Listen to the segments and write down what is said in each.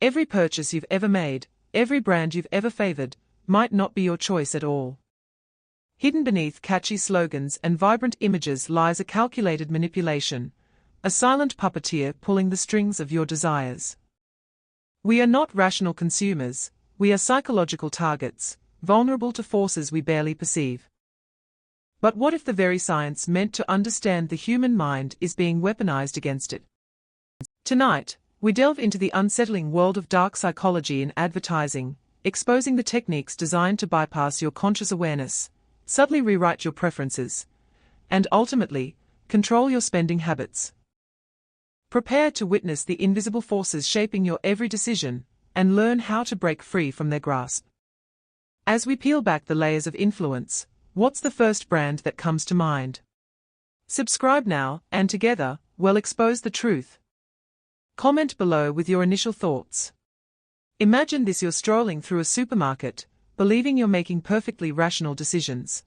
Every purchase you've ever made, every brand you've ever favored, might not be your choice at all. Hidden beneath catchy slogans and vibrant images lies a calculated manipulation, a silent puppeteer pulling the strings of your desires. We are not rational consumers, we are psychological targets, vulnerable to forces we barely perceive. But what if the very science meant to understand the human mind is being weaponized against it? Tonight, we delve into the unsettling world of dark psychology in advertising, exposing the techniques designed to bypass your conscious awareness, subtly rewrite your preferences, and ultimately, control your spending habits. Prepare to witness the invisible forces shaping your every decision, and learn how to break free from their grasp. As we peel back the layers of influence, what's the first brand that comes to mind? Subscribe now, and together, we'll expose the truth. Comment below with your initial thoughts. Imagine this: you're strolling through a supermarket, believing you're making perfectly rational decisions.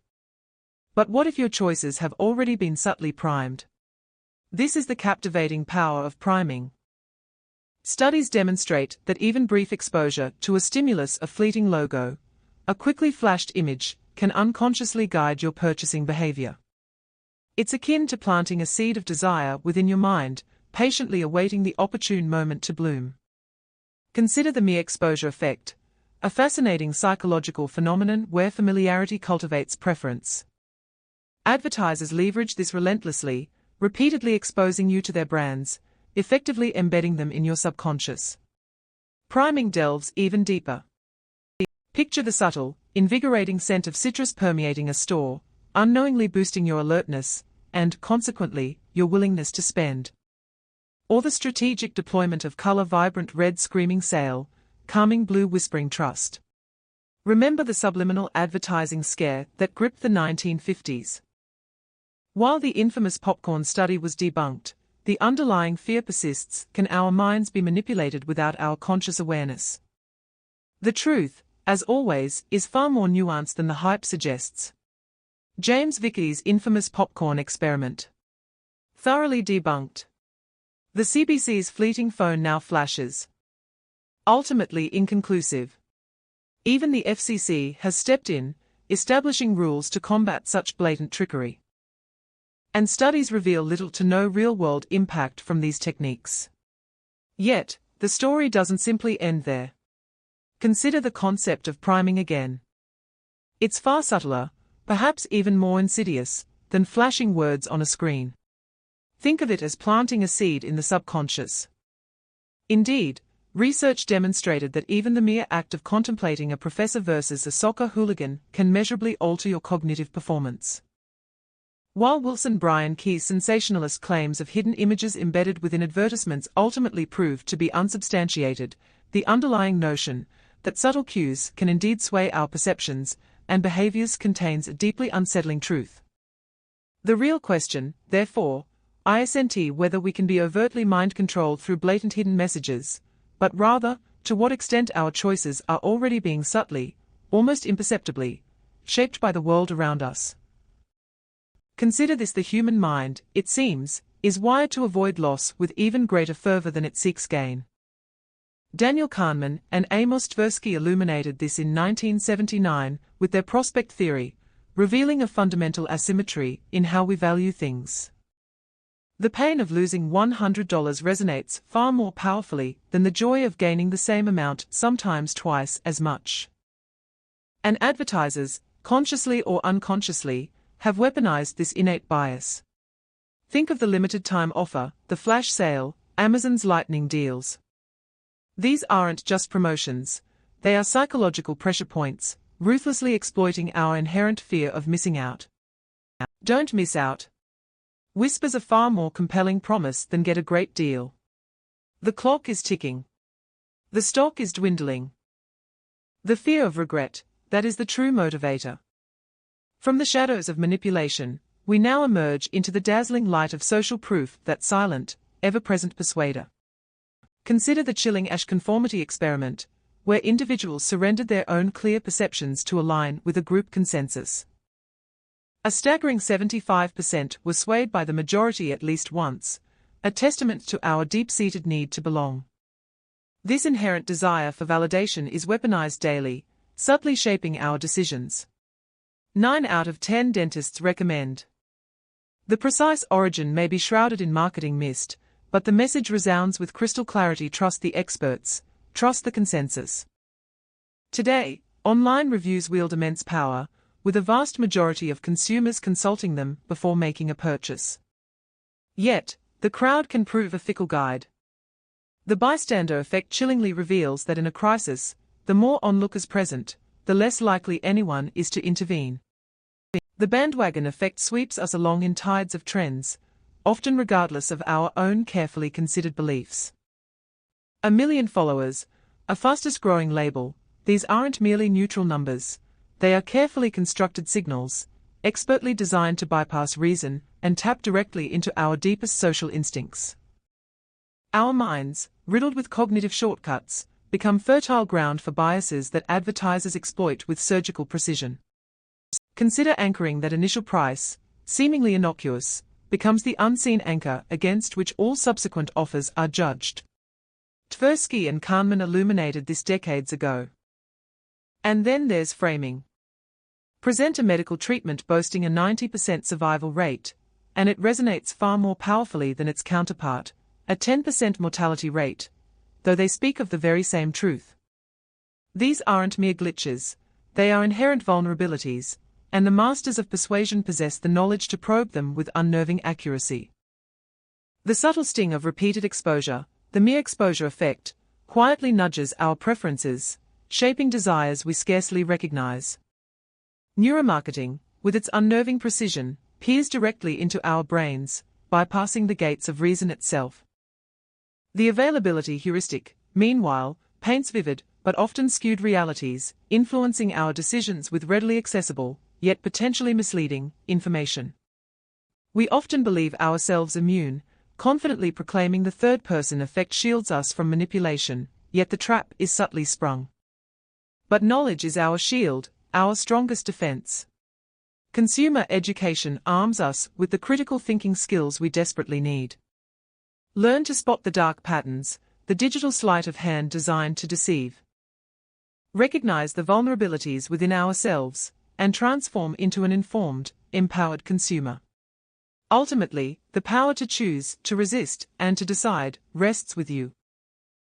But what if your choices have already been subtly primed? This is the captivating power of priming. Studies demonstrate that even brief exposure to a stimulus, a fleeting logo, a quickly flashed image, can unconsciously guide your purchasing behavior. It's akin to planting a seed of desire within your mind, patiently awaiting the opportune moment to bloom. Consider the mere exposure effect, a fascinating psychological phenomenon where familiarity cultivates preference. Advertisers leverage this relentlessly, repeatedly exposing you to their brands, effectively embedding them in your subconscious. Priming delves even deeper. Picture the subtle, invigorating scent of citrus permeating a store, unknowingly boosting your alertness, and, consequently, your willingness to spend. Or the strategic deployment of color-vibrant red screaming sale, calming blue whispering trust. Remember the subliminal advertising scare that gripped the 1950s? While the infamous popcorn study was debunked, the underlying fear persists. Can our minds be manipulated without our conscious awareness? The truth, as always, is far more nuanced than the hype suggests. James Vicky's infamous popcorn experiment. Thoroughly debunked. The CBC's fleeting phone now flashes. Ultimately inconclusive. Even the FCC has stepped in, establishing rules to combat such blatant trickery. And studies reveal little to no real-world impact from these techniques. Yet, the story doesn't simply end there. Consider the concept of priming again. It's far subtler, perhaps even more insidious, than flashing words on a screen. Think of it as planting a seed in the subconscious. Indeed, research demonstrated that even the mere act of contemplating a professor versus a soccer hooligan can measurably alter your cognitive performance. While Wilson Bryan Key's sensationalist claims of hidden images embedded within advertisements ultimately proved to be unsubstantiated, the underlying notion that subtle cues can indeed sway our perceptions and behaviors contains a deeply unsettling truth. The real question, therefore, isn't whether we can be overtly mind-controlled through blatant hidden messages, but rather, to what extent our choices are already being subtly, almost imperceptibly, shaped by the world around us. Consider this: the human mind, it seems, is wired to avoid loss with even greater fervor than it seeks gain. Daniel Kahneman and Amos Tversky illuminated this in 1979 with their prospect theory, revealing a fundamental asymmetry in how we value things. The pain of losing $100 resonates far more powerfully than the joy of gaining the same amount, sometimes twice as much. And advertisers, consciously or unconsciously, have weaponized this innate bias. Think of the limited-time offer, the flash sale, Amazon's lightning deals. These aren't just promotions, they are psychological pressure points, ruthlessly exploiting our inherent fear of missing out. Don't miss out. Whispers a far more compelling promise than get a great deal. The clock is ticking. The stock is dwindling. The fear of regret, that is the true motivator. From the shadows of manipulation, we now emerge into the dazzling light of social proof, that silent, ever-present persuader. Consider the chilling Asch conformity experiment, where individuals surrendered their own clear perceptions to align with a group consensus. A staggering 75% were swayed by the majority at least once, a testament to our deep-seated need to belong. This inherent desire for validation is weaponized daily, subtly shaping our decisions. 9 out of 10 dentists recommend. The precise origin may be shrouded in marketing mist, but the message resounds with crystal clarity: trust the experts, trust the consensus. Today, online reviews wield immense power, with a vast majority of consumers consulting them before making a purchase. Yet, the crowd can prove a fickle guide. The bystander effect chillingly reveals that in a crisis, the more onlookers present, the less likely anyone is to intervene. The bandwagon effect sweeps us along in tides of trends, often regardless of our own carefully considered beliefs. 1 million followers, a fastest-growing label. These aren't merely neutral numbers. They are carefully constructed signals, expertly designed to bypass reason and tap directly into our deepest social instincts. Our minds, riddled with cognitive shortcuts, become fertile ground for biases that advertisers exploit with surgical precision. Consider anchoring that initial price, seemingly innocuous, becomes the unseen anchor against which all subsequent offers are judged. Tversky and Kahneman illuminated this decades ago. And then there's framing. Present a medical treatment boasting a 90% survival rate, and it resonates far more powerfully than its counterpart, a 10% mortality rate, though they speak of the very same truth. These aren't mere glitches, they are inherent vulnerabilities, and the masters of persuasion possess the knowledge to probe them with unnerving accuracy. The subtle sting of repeated exposure, the mere exposure effect, quietly nudges our preferences, shaping desires we scarcely recognize. Neuromarketing, with its unnerving precision, peers directly into our brains, bypassing the gates of reason itself. The availability heuristic, meanwhile, paints vivid, but often skewed realities, influencing our decisions with readily accessible, yet potentially misleading, information. We often believe ourselves immune, confidently proclaiming the third-person effect shields us from manipulation, yet the trap is subtly sprung. But knowledge is our shield, our strongest defense. Consumer education arms us with the critical thinking skills we desperately need. Learn to spot the dark patterns, the digital sleight of hand designed to deceive. Recognize the vulnerabilities within ourselves, and transform into an informed, empowered consumer. Ultimately, the power to choose, to resist, and to decide rests with you.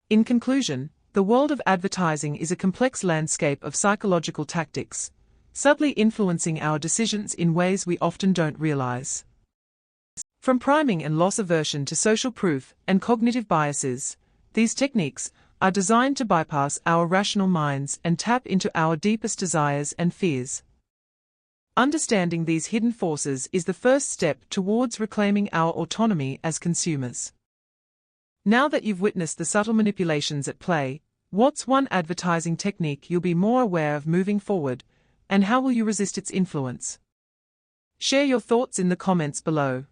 In conclusion, the world of advertising is a complex landscape of psychological tactics, subtly influencing our decisions in ways we often don't realize. From priming and loss aversion to social proof and cognitive biases, these techniques are designed to bypass our rational minds and tap into our deepest desires and fears. Understanding these hidden forces is the first step towards reclaiming our autonomy as consumers. Now that you've witnessed the subtle manipulations at play, what's one advertising technique you'll be more aware of moving forward, and how will you resist its influence? Share your thoughts in the comments below.